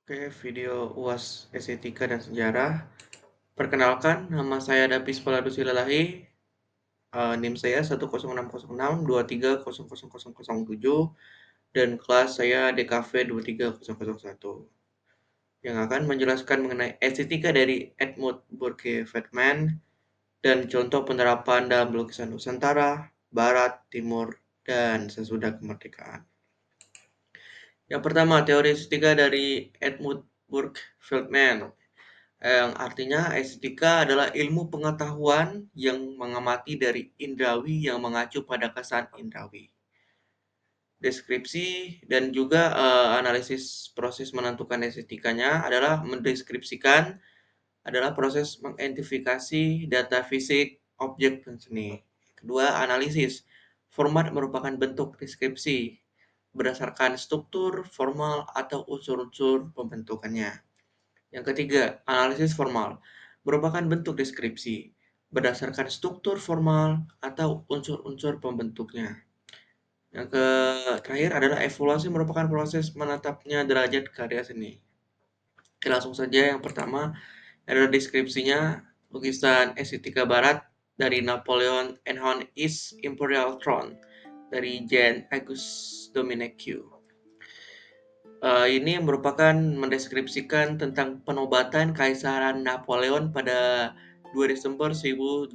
Oke, video UAS Estetika dan Sejarah. Perkenalkan, nama saya Dapis Paladusilalahi. NIM saya 1060623000007 dan kelas saya DKV 23001 yang akan menjelaskan mengenai estetika dari Edmund Burke Feldman dan contoh penerapan dalam lukisan Nusantara, Barat, Timur, dan sesudah kemerdekaan. Yang pertama, teori estetika dari Edmund Burke Feldman, yang artinya estetika adalah ilmu pengetahuan yang mengamati dari indrawi yang mengacu pada kesan indrawi. Deskripsi dan juga analisis proses menentukan estetikanya adalah mendeskripsikan adalah proses mengidentifikasi data fisik, objek, dan seni. Kedua, analisis. Format merupakan bentuk deskripsi berdasarkan struktur, formal, atau unsur-unsur pembentukannya. Yang ketiga, analisis formal merupakan bentuk deskripsi berdasarkan struktur formal atau unsur-unsur pembentuknya. Yang terakhir adalah evaluasi merupakan proses menetapnya derajat karya seni. Oke, langsung saja yang pertama adalah deskripsinya lukisan estetika barat dari Napoleon and on His Imperial Throne dari Jean Auguste Dominique. Ini merupakan mendeskripsikan tentang penobatan Kaisaran Napoleon pada 2 Desember 1804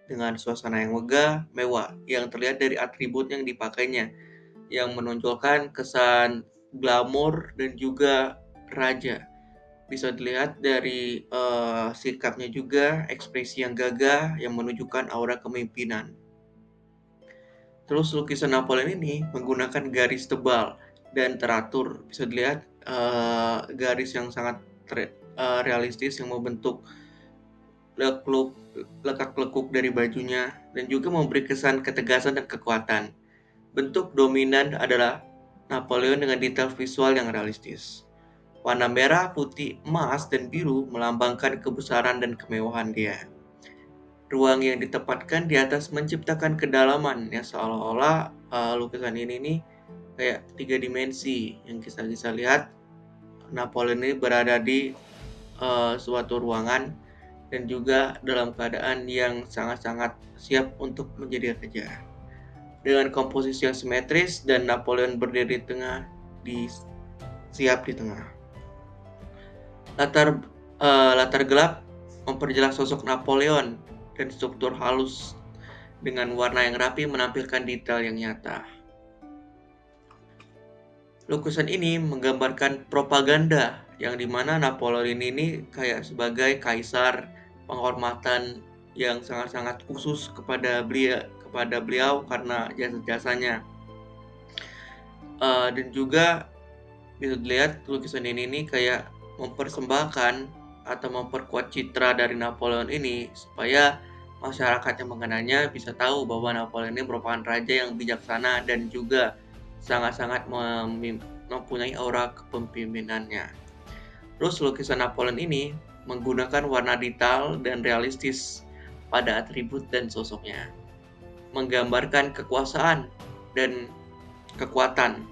dengan suasana yang megah, mewah, yang terlihat dari atribut yang dipakainya, yang menonjolkan kesan glamor dan juga raja. Bisa dilihat dari sikapnya juga, ekspresi yang gagah yang menunjukkan aura kepemimpinan. Terus lukisan Napoleon ini menggunakan garis tebal dan teratur. Bisa dilihat garis yang sangat realistis yang membentuk lekak-lekuk dari bajunya dan juga memberi kesan ketegasan dan kekuatan. Bentuk dominan adalah Napoleon dengan detail visual yang realistis. Warna merah, putih, emas, dan biru melambangkan kebesaran dan kemewahan dia. Ruang yang ditempatkan di atas menciptakan kedalaman yang seolah-olah lukisan ini nih kayak 3 dimensi yang kita bisa lihat Napoleon ini berada di suatu ruangan dan juga dalam keadaan yang sangat-sangat siap untuk menjadi raja. Dengan komposisi yang simetris dan Napoleon berdiri di tengah, siap di tengah. Latar gelap memperjelas sosok Napoleon dan struktur halus dengan warna yang rapi menampilkan detail yang nyata. Lukisan ini menggambarkan propaganda yang dimana Napoleon ini kayak sebagai kaisar, penghormatan yang sangat-sangat khusus kepada beliau karena jasa-jasanya. Dan juga bisa dilihat lukisan ini kayak mempersembahkan atau memperkuat citra dari Napoleon ini supaya masyarakat yang mengenalnya bisa tahu bahwa Napoleon ini merupakan raja yang bijaksana dan juga sangat-sangat mempunyai aura kepemimpinannya. Terus lukisan Napoleon ini menggunakan warna detail dan realistis pada atribut dan sosoknya, menggambarkan kekuasaan dan kekuatan.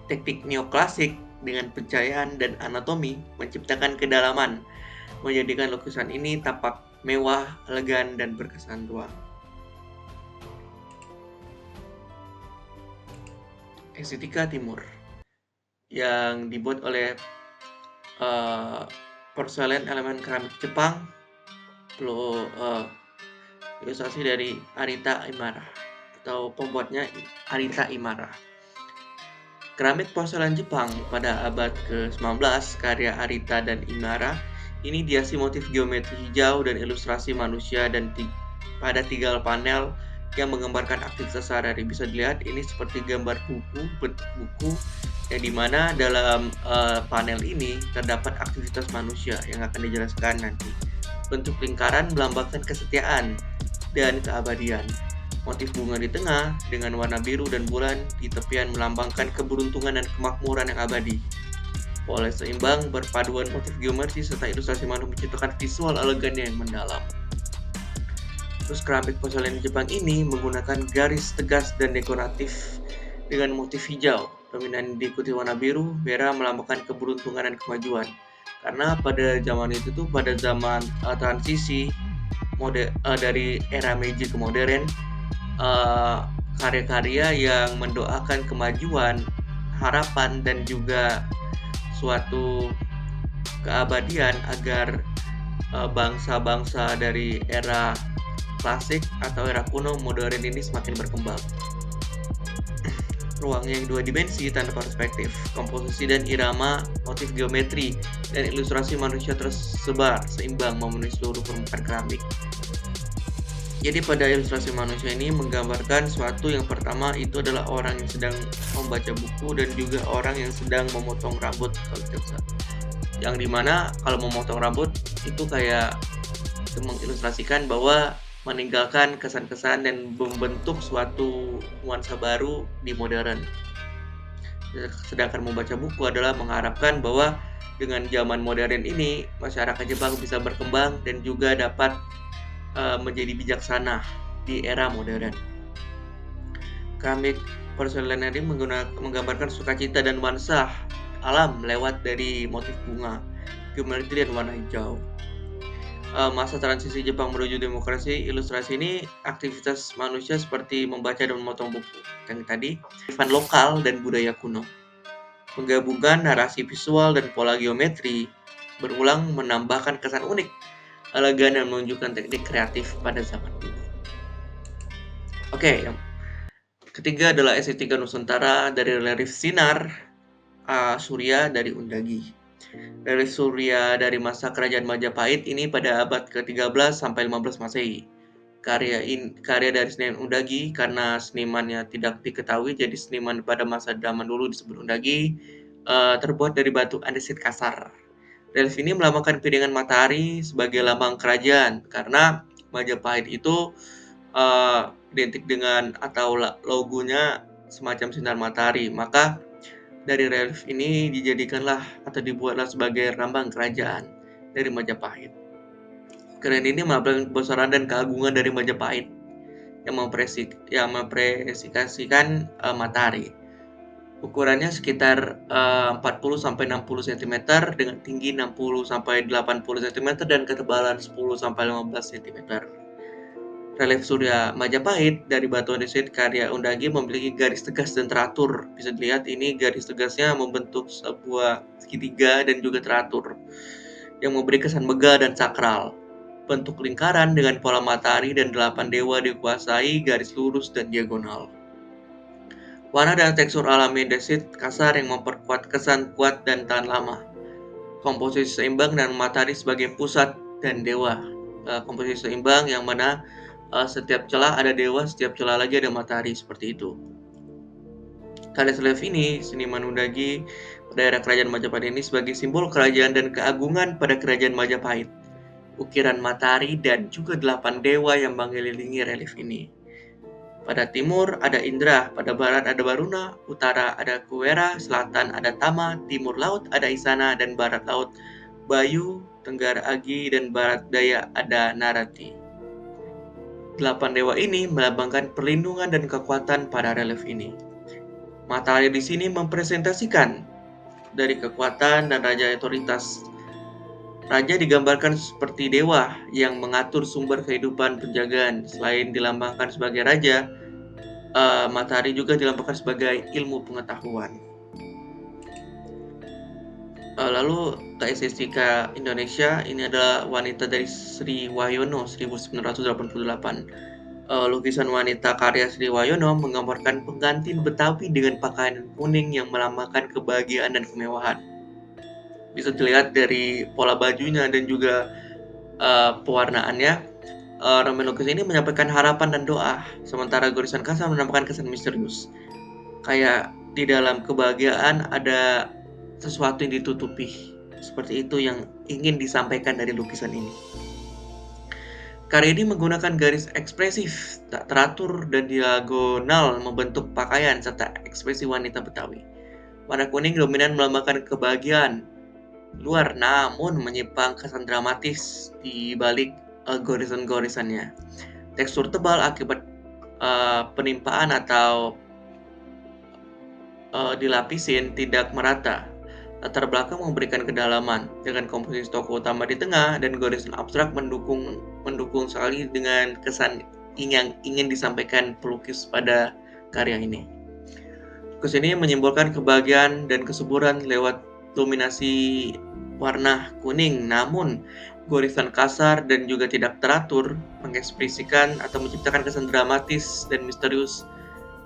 Teknik neoklasik dengan pencahayaan dan anatomi menciptakan kedalaman, menjadikan lukisan ini tampak mewah, elegan, dan berkesan ruang. Estetika Timur yang dibuat oleh porselen elemen keramik Jepang, ilustrasi dari Arita Imara atau pembuatnya Arita Imara. Keramik porselen Jepang pada abad ke-19 karya Arita dan Imara ini dihiasi motif geometri hijau dan ilustrasi manusia dan pada 3 panel yang menggambarkan aktivitas sehari-hari. Bisa dilihat ini seperti gambar buku yang dimana dalam panel ini terdapat aktivitas manusia yang akan dijelaskan nanti. Bentuk lingkaran melambangkan kesetiaan dan keabadian. Motif bunga di tengah dengan warna biru dan bulan di tepian melambangkan keberuntungan dan kemakmuran yang abadi. Pola seimbang berpaduan motif geometri serta ilustrasi manusia menciptakan visual elegan yang mendalam. Terus keramik porselen Jepang ini menggunakan garis tegas dan dekoratif dengan motif hijau dominan diikuti warna biru, merah melambangkan keberuntungan dan kemajuan. Karena pada zaman itu tuh, pada zaman transisi dari era Meiji ke modern, eh, karya-karya yang mendoakan kemajuan, harapan, dan juga suatu keabadian agar bangsa-bangsa dari era klasik atau era kuno modern ini semakin berkembang. Ruang yang dua dimensi tanpa perspektif, komposisi dan irama, motif geometri, dan ilustrasi manusia tersebar seimbang memenuhi seluruh permukaan keramik. Jadi pada ilustrasi manusia ini menggambarkan suatu yang pertama itu adalah orang yang sedang membaca buku dan juga orang yang sedang memotong rambut kalau tidak salah. Yang dimana kalau memotong rambut itu kayak mengilustrasikan bahwa meninggalkan kesan-kesan dan membentuk suatu nuansa baru di modern. Sedangkan membaca buku adalah mengharapkan bahwa dengan zaman modern ini masyarakat Jepang bisa berkembang dan juga dapat menjadi bijaksana di era modern. Keramik porselen ini menggambarkan sukacita dan nuansa alam lewat dari motif bunga, geometri dan warna hijau. Masa transisi Jepang menuju demokrasi, ilustrasi ini aktivitas manusia seperti membaca dan memotong buku. Yang tadi, kearifan lokal dan budaya kuno. Menggabungkan narasi visual dan pola geometri, berulang menambahkan kesan unik, elegan dan menunjukkan teknik kreatif pada zaman dulu. Oke, yang ketiga adalah estetika Nusantara dari relief sinar Surya dari Undagi. Relief Surya dari masa kerajaan Majapahit ini pada abad ke-13 sampai 15 Masehi. Karya dari seniman Undagi, karena senimannya tidak diketahui, jadi seniman pada masa zaman dulu disebut Undagi, terbuat dari batu andesit kasar. Relief ini melambangkan piringan matahari sebagai lambang kerajaan, karena Majapahit itu identik dengan atau logonya semacam sinar matahari. Maka dari relief ini dijadikanlah atau dibuatlah sebagai lambang kerajaan dari Majapahit. Keren ini melambangkan kebesaran dan keagungan dari Majapahit yang mempresentasikan matahari. Ukurannya sekitar 40 sampai 60 cm dengan tinggi 60 sampai 80 cm dan ketebalan 10 sampai 15 cm. Relief Surya Majapahit dari batu andesit karya Undagi memiliki garis tegas dan teratur. Bisa dilihat ini garis tegasnya membentuk sebuah segitiga dan juga teratur yang memberi kesan megah dan sakral. Bentuk lingkaran dengan pola matahari dan 8 dewa dikuasai garis lurus dan diagonal. Warna dan tekstur alami andesit kasar yang memperkuat kesan kuat dan tahan lama. Komposisi seimbang dan matahari sebagai pusat dan dewa. Komposisi seimbang yang mana setiap celah ada dewa, setiap celah lagi ada matahari, seperti itu. Karya relief ini, seniman Undagi daerah kerajaan Majapahit ini sebagai simbol kerajaan dan keagungan pada kerajaan Majapahit. Ukiran matahari dan juga 8 dewa yang mengelilingi relief ini. Pada timur ada Indra, pada barat ada Baruna, utara ada Kuwera, selatan ada Tama, timur laut ada Isana, dan barat laut Bayu, tenggara Agi, dan barat daya ada Narati. 8 dewa ini melambangkan perlindungan dan kekuatan pada relief ini. Matahari di sini mempresentasikan dari kekuatan dan raja otoritas. Raja digambarkan seperti dewa yang mengatur sumber kehidupan penjagaan. Selain dilambangkan sebagai raja, matahari juga dilambangkan sebagai ilmu pengetahuan. Lalu estetika Indonesia ini adalah wanita dari Sri Wahyono 1988. Lukisan wanita karya Sri Wahyono menggambarkan pengantin Betawi dengan pakaian kuning yang melambangkan kebahagiaan dan kemewahan. Bisa dilihat dari pola bajunya dan juga pewarnaannya. Ramen lukis ini menyampaikan harapan dan doa, sementara gorisan kasar menambahkan kesan misterius. Kayak di dalam kebahagiaan ada sesuatu yang ditutupi. Seperti itu yang ingin disampaikan dari lukisan ini. Karya ini menggunakan garis ekspresif, tak teratur dan diagonal membentuk pakaian serta ekspresi wanita Betawi. Warna kuning dominan melambangkan kebahagiaan luar, namun menyimpan kesan dramatis di balik gorisan-gorisannya. Tekstur tebal akibat penimpaan atau dilapisin tidak merata. Latar belakang memberikan kedalaman dengan komposisi tokoh utama di tengah dan garisan abstrak mendukung sekali dengan kesan yang ingin disampaikan pelukis pada karya ini. Lukis ini menyimbolkan kebahagiaan dan kesuburan lewat dominasi warna kuning, namun garisan kasar dan juga tidak teratur mengekspresikan atau menciptakan kesan dramatis dan misterius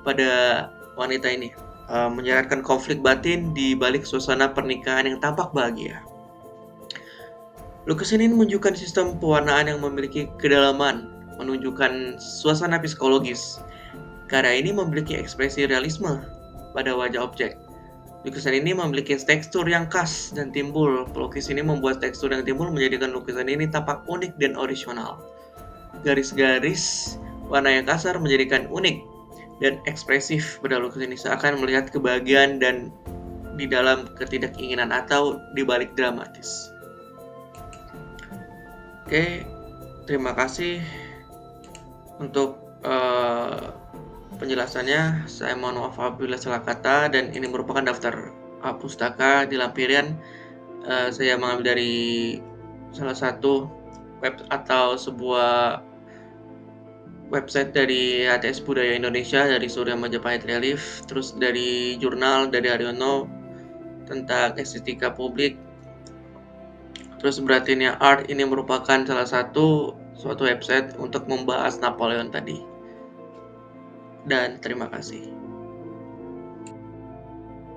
pada wanita ini, menyiratkan konflik batin di balik suasana pernikahan yang tampak bahagia. Lukisan ini menunjukkan sistem pewarnaan yang memiliki kedalaman, menunjukkan suasana psikologis. Karya ini memiliki ekspresi realisme pada wajah objek. Lukisan ini memiliki tekstur yang khas dan timbul. Pelukis ini membuat tekstur yang timbul menjadikan lukisan ini tampak unik dan orisinal. Garis-garis warna yang kasar menjadikan unik dan ekspresif pada lukisan ini, seakan melihat kebahagiaan dan di dalam ketidakinginan atau di balik dramatis. Oke, terima kasih untuk penjelasannya. Saya mohon maaf apabila salah kata, dan ini merupakan daftar pustaka di Lampirian. Saya mengambil dari salah satu web atau sebuah website dari HTS Budaya Indonesia, dari Surya Majapahit Relief, terus dari jurnal dari Haryono tentang estetika publik. Terus Bratinia Art ini merupakan salah satu suatu website untuk membahas Napoleon tadi. Dan terima kasih.